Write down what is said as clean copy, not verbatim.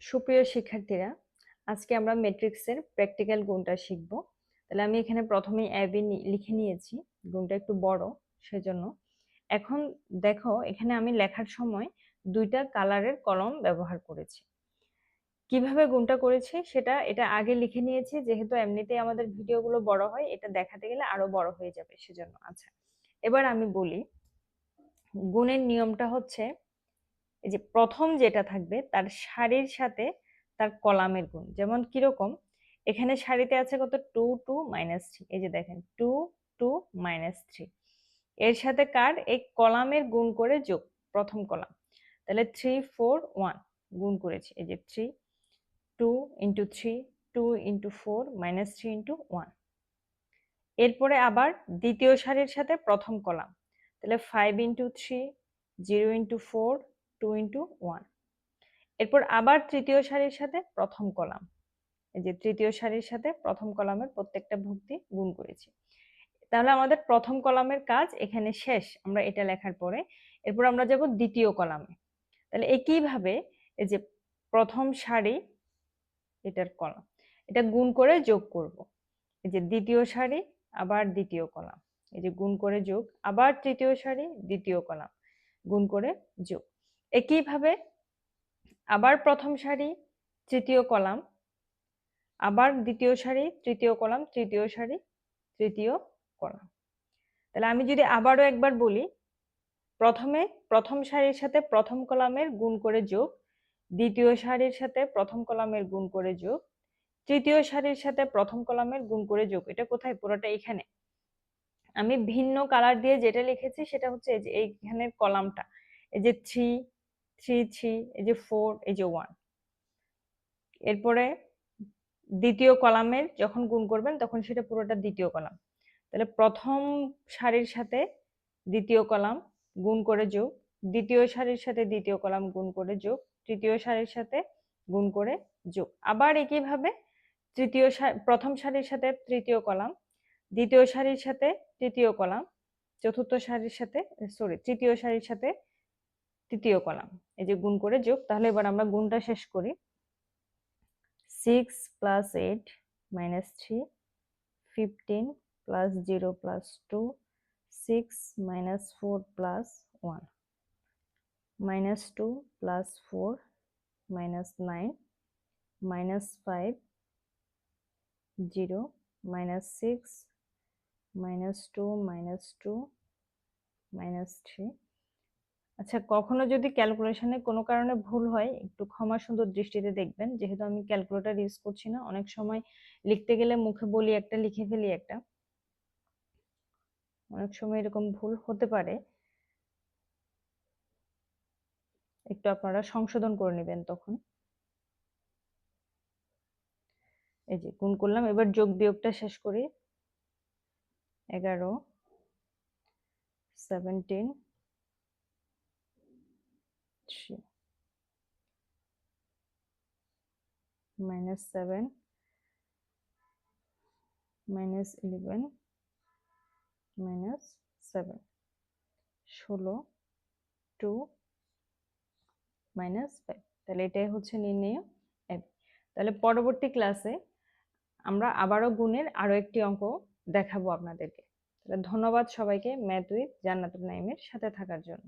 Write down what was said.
সুপ্রিয় শিক্ষার্থীরা, আজকে আমরা ম্যাট্রিক্সের প্র্যাকটিক্যাল গুণটা শিখব। তাহলে আমি এখানে প্রথমেই এবি লিখে নিয়েছি, গুণটা একটু বড় সেজন্য। এখন দেখো, এখানে আমি লেখার সময় দুইটা কালারের কলম ব্যবহার করেছি। কিভাবে গুণটা করেছি এটা আগে লিখে নিয়েছি, যেহেতু এমনিতেই আমাদের ভিডিওগুলো বড় হয়, এটা দেখাতে গেলে আরো বড় হয়ে যাবে সেজন্য। আচ্ছা, এবার আমি বলি, গুণের নিয়মটা হচ্ছে এই যে প্রথম যেটা থাকবে তার সারির সাথে তার কলামের গুণ। যেমন কিরকম, এখানে সারিতে আছে কত, 2 2 -3। এই যে দেখেন 2 2 -3, এর সাথে কার এই কলামের গুণ করে যোগ, প্রথম কলাম। তাহলে 3 4 1 গুণ করেছি, এই যে 3 2 ইন্টু 3 2 ইন্টু 4 -3 ইন্টু 1। এরপরে আবার দ্বিতীয় সারির সাথে প্রথম কলাম, তাহলে 5 ইন্টু 3 0 ইন্টু 4 2 ইন্টু 1। এরপর আবার তৃতীয় সারির সাথে প্রথম কলাম, এই যে তৃতীয় সারির সাথে প্রথম কলামের প্রত্যেকটা ভুক্তি গুণ করেছি। তাহলে আমাদের প্রথম কলামের কাজ এখানে শেষ, আমরা এটা লেখার পরে। এরপর আমরা যাব দ্বিতীয় কলামে। তাহলে একইভাবে এই যে প্রথম সারি, এটার কলাম, এটা গুণ করে যোগ করব। এই যে দ্বিতীয় সারি আবার দ্বিতীয় কলাম, এই যে গুণ করে যোগ, আবার তৃতীয় সারি দ্বিতীয় কলাম, গুণ করে যোগ। একইভাবে আবার প্রথম সারি তৃতীয় কলাম, আবার দ্বিতীয় সারি তৃতীয় কলাম, তৃতীয় সারি তৃতীয় কলাম। তাহলে আমি যদি আবারও একবার বলি, প্রথমে প্রথম সারির সাথে প্রথম কলামের গুণ করে যোগ, দ্বিতীয় সারির সাথে প্রথম কলামের গুণ করে যোগ, তৃতীয় সারির সাথে প্রথম কলামের গুণ করে যোগ। এটা কোথায়? পুরোটা এখানে। আমি ভিন্ন কালার দিয়ে যেটা লিখেছি সেটা হচ্ছে এই যে এইখানের কলামটা, এই যে 3 3 3, এই যে 4, এই যে 1। এরপরে দ্বিতীয় কলামের যখন গুণ করবেন তখন সেটা পুরোটা দ্বিতীয় কলাম। তাহলে প্রথম সারির সাথে দ্বিতীয় কলাম গুণ করে যোগ, দ্বিতীয় সারির সাথে দ্বিতীয় কলাম গুণ করে যোগ, তৃতীয় সারির সাথে গুণ করে যোগ। আবার একইভাবে প্রথম সারির সাথে তৃতীয় কলাম, দ্বিতীয় সারির সাথে তৃতীয় কলাম, চতুর্থ সারির সাথে তৃতীয় সারির সাথে তৃতীয় কলাম, এই যে গুণ করে যোগ। তাহলে এবার আমরা গুণটা শেষ করি। 6 plus 8 minus 3, 15 plus 0 plus 2, 6 minus 4 plus 1, minus 2 plus 4 minus 9, minus 5, 0, minus 6, minus 2, minus 2, minus 3। আচ্ছা, কখনো যদি ক্যালকুলেশনে কোনো কারণে ভুল হয়, একটু ক্ষমা সুন্দর দৃষ্টিতে দেখবেন, যেহেতু আমি ক্যালকুলেটর ইউজ করছি না। অনেক সময় লিখতে গেলে মুখে বলি একটা, লিখে ফেলি একটা, অনেক সময় এরকম ভুল হতে পারে, একটু আপনারা সংশোধন করে নেবেন তখন। এই যে গুণ করলাম, এবার যোগ বিয়োগটা শেষ করি। 11 17 3 minus 7 minus 11 minus 7, 16 2 minus 5। তাহলে এটাই হচ্ছে নির্ণেয় f। তাহলে পরবর্তী ক্লাসে আমরা আবারও গুণের আরো একটি অঙ্ক দেখাবো আপনাদেরকে। তাহলে ধন্যবাদ সবাইকে ম্যাথ উইথ জান্নাতুল নাইমের সাথে থাকার জন্য।